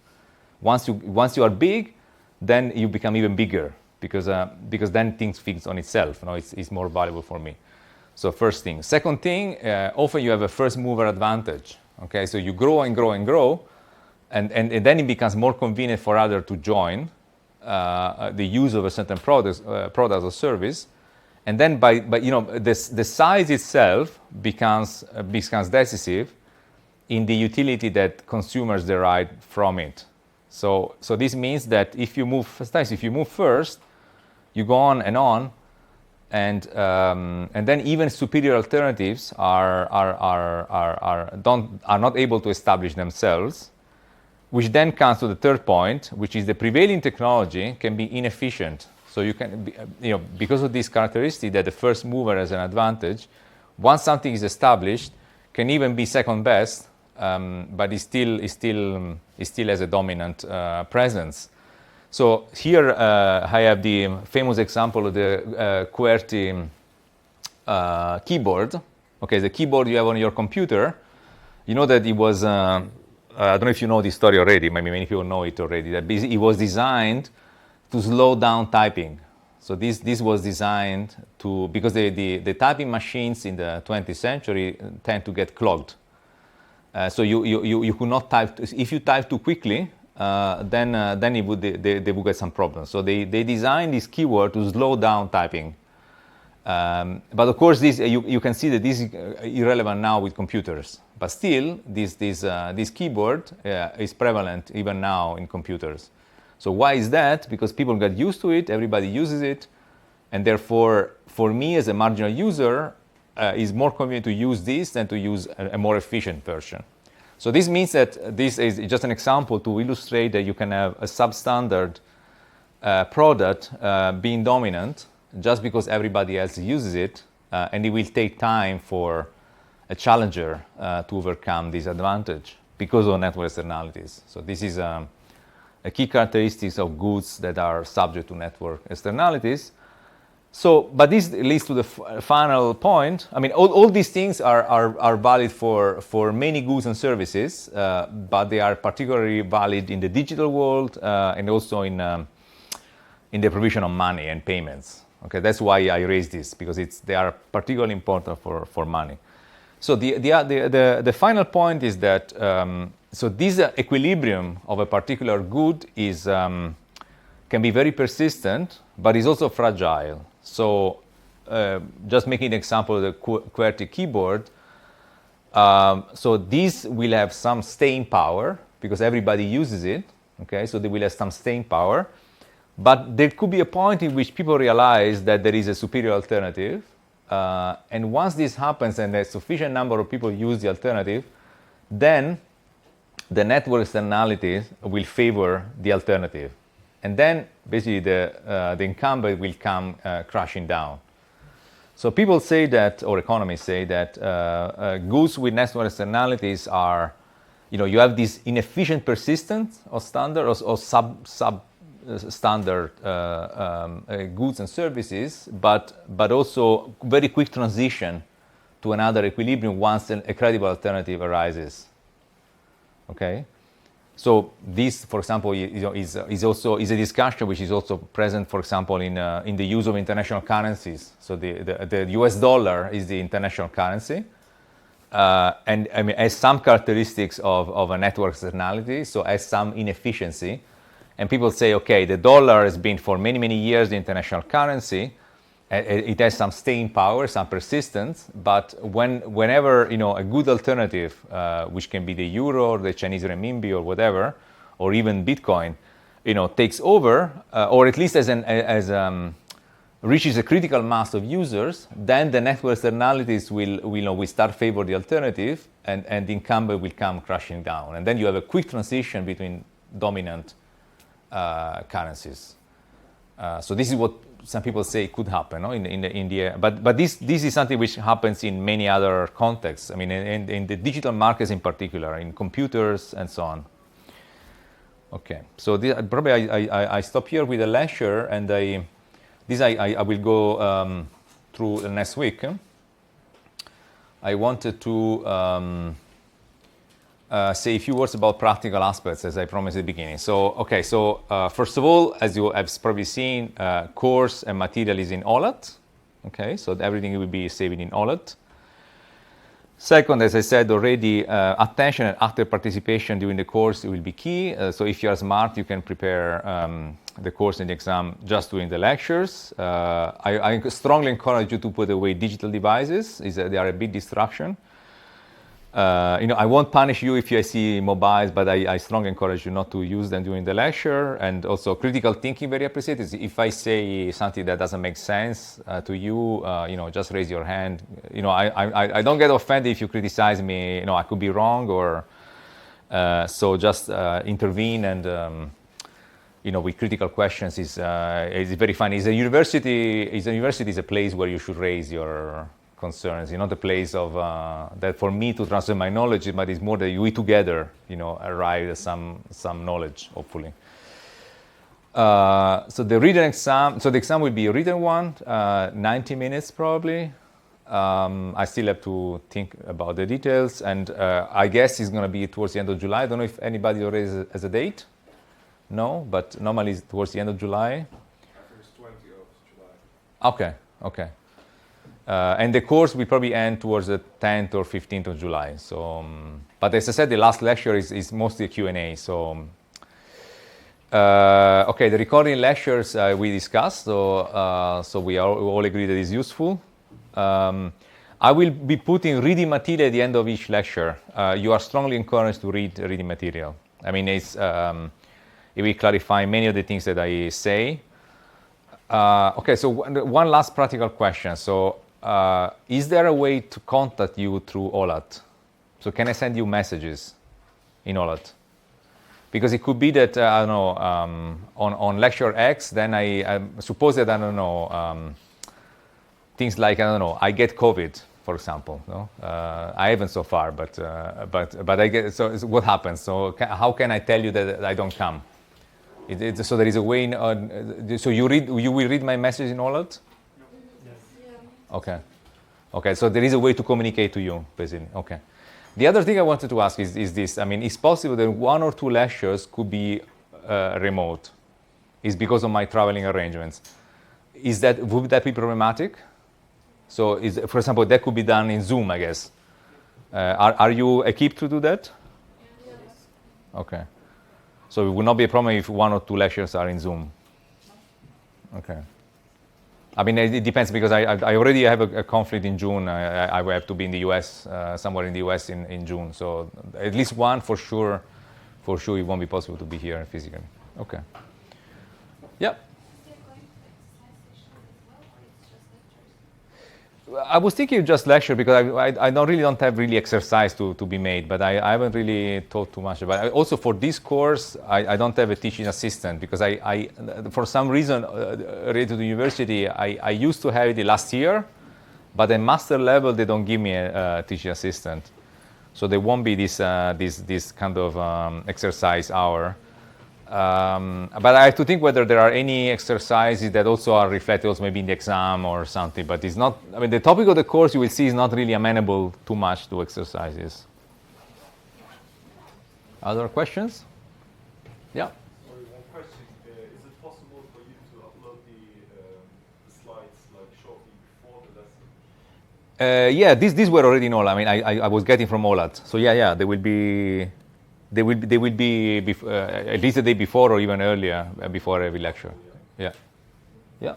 Once you are big, then you become even bigger because then things fix on itself. It's more valuable for me. So first thing. Second thing, often you have a first mover advantage. Okay, so you grow and grow and grow, and then it becomes more convenient for others to join the use of a certain product or service, and then the size itself becomes decisive in the utility that consumers derive from it. So this means that if you move first, you go on, and then even superior alternatives are not able to establish themselves, which then comes to the third point, which is the prevailing technology can be inefficient. So you can, because of this characteristic that the first mover has an advantage, once something is established, can even be second best, but it still has a dominant presence. So here I have the famous example of the QWERTY keyboard. Okay, the keyboard you have on your computer. You know that it was, I don't know if you know this story already, maybe many people know it already, that it was designed to slow down typing. So this was designed because the typing machines in the 20th century tend to get clogged. So you could not type, if you type too quickly, then they would get some problems. So they designed this keyword to slow down typing. But of course, you can see that this is irrelevant now with computers. But still, this keyboard is prevalent even now in computers. So why is that? Because people get used to it, everybody uses it, and therefore, for me as a marginal user, it's more convenient to use this than to use a more efficient version. So this means that this is just an example to illustrate that you can have a substandard product being dominant just because everybody else uses it, and it will take time for a challenger to overcome this advantage because of network externalities. So this is a key characteristic of goods that are subject to network externalities. So, but this leads to the final point. I mean, all these things are valid for many goods and services, but they are particularly valid in the digital world and also in the provision of money and payments. Okay, that's why I raised this, because they are particularly important for money. So the final point is that so this equilibrium of a particular good is can be very persistent, but is also fragile. So just making an example of the QWERTY keyboard, so this will have some staying power because everybody uses it. Okay, so they will have some staying power. But there could be a point in which people realize that there is a superior alternative. And once this happens and a sufficient number of people use the alternative, then the network externalities will favor the alternative. And then basically the incumbent will come crashing down. So people say that, or economists say that goods with network externalities are, you have this inefficient persistence of standard or substandard goods and services, but also very quick transition to another equilibrium once a credible alternative arises. Okay, so this, for example, is also a discussion which is also present, for example, in the use of international currencies. So the US dollar is the international currency, and I mean has some characteristics of a network externality, so has some inefficiency. And people say, okay, the dollar has been for many, many years the international currency. It has some staying power, some persistence, but whenever a good alternative, which can be the euro or the Chinese renminbi or whatever, or even Bitcoin, takes over, or at least reaches a critical mass of users, then the network externalities will start favor the alternative, and the incumbent will come crashing down, and then you have a quick transition between dominant currencies. So this is what some people say could happen, no? But this is something which happens in many other contexts. I mean, in the digital markets in particular, in computers and so on. Okay, so probably I stop here with the lecture, and I will go through next week. I wanted to say a few words about practical aspects, as I promised at the beginning. So, okay, so first of all, as you have probably seen, course and material is in OLAT. Okay, so everything will be saved in OLAT. Second, as I said already, attention and active participation during the course will be key. So if you are smart, you can prepare the course and the exam just during the lectures. I strongly encourage you to put away digital devices. They are a big distraction. I won't punish you if you see mobiles, but I strongly encourage you not to use them during the lecture. And also critical thinking, very appreciated. If I say something that doesn't make sense to you, just raise your hand. I don't get offended if you criticize me. I could be wrong, or so just intervene, and with critical questions is very fun. Is a university is a place where you should raise your concerns, not a place of that for me to transfer my knowledge, but it's more that we together, arrive at some knowledge, hopefully. So the written exam, the exam will be a written one, 90 minutes probably. I still have to think about the details, and I guess it's going to be towards the end of July. I don't know if anybody already has a date. No, but normally it's towards the end of July. I think it's 20th of July. Okay. And the course will probably end towards the 10th or 15th of July. So, but as I said, the last lecture is mostly a Q&A. So, Okay, the recording lectures we discussed, so we all agree that it's useful. I will be putting reading material at the end of each lecture. You are strongly encouraged to read reading material. I mean, it will clarify many of the things that I say. Okay, so one last practical question. So, is there a way to contact you through OLAT? So, can I send you messages in OLAT? Because it could be that, I don't know, on lecture X, then I suppose that, I don't know, things like, I don't know, I get COVID, for example. No? I haven't so far, but I get, so what happens? So how can I tell you that I don't come? So there is a way, so you will read my message in OLAT? Okay. Okay, so there is a way to communicate to you, basically. Okay. The other thing I wanted to ask is this. I mean, it's possible that 1 or 2 lectures could be remote. It's because of my traveling arrangements. Would that be problematic? So, for example, that could be done in Zoom, I guess. Are you equipped to do that? Yes. Okay. So it would not be a problem if 1 or 2 lectures are in Zoom. Okay. I mean, it depends because I already have a conflict in June. I will have to be in the U.S., somewhere in the U.S. in June. So at least one for sure it won't be possible to be here physically. Okay. Yeah. I was thinking just lecture because I don't have really exercise to be made, but I haven't really thought too much about it. Also for this course, I don't have a teaching assistant because I for some reason related to the university, I used to have it last year, but at master level they don't give me a teaching assistant, so there won't be this kind of exercise hour. But I have to think whether there are any exercises that also are reflected also maybe in the exam or something, but it's not, I mean, the topic of the course you will see is not really amenable too much to exercises. Other questions? Yeah. Sorry, one question. Is it possible for you to upload the slides like shortly before the lesson? Yeah, these were already in OLAT. I mean, I was getting from OLAT. So yeah, they will be at least the day before or even earlier, before every lecture. Yeah. Yeah.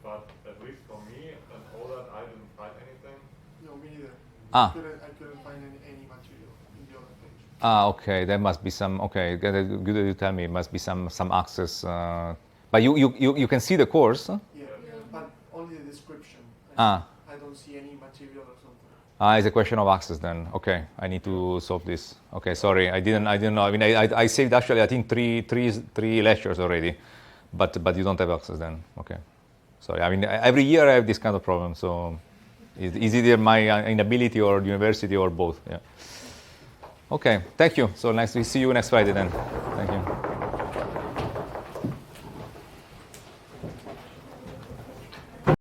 But at least for me and all that, I didn't find anything. No, me neither. Ah. I couldn't find any material in the other page. Okay. There must be some. Okay, good that you tell me. It must be some access. But you can see the course. Huh? Yeah, but only the description. Ah. I don't see any material or something. It's a question of access then. Okay, I need to solve this. Okay, sorry, I didn't know. I mean, I saved actually, I think three lectures already, but you don't have access then. Okay, sorry. I mean, every year I have this kind of problem, so it's either my inability or university or both. Yeah. Okay, thank you. So nice to see you next Friday then.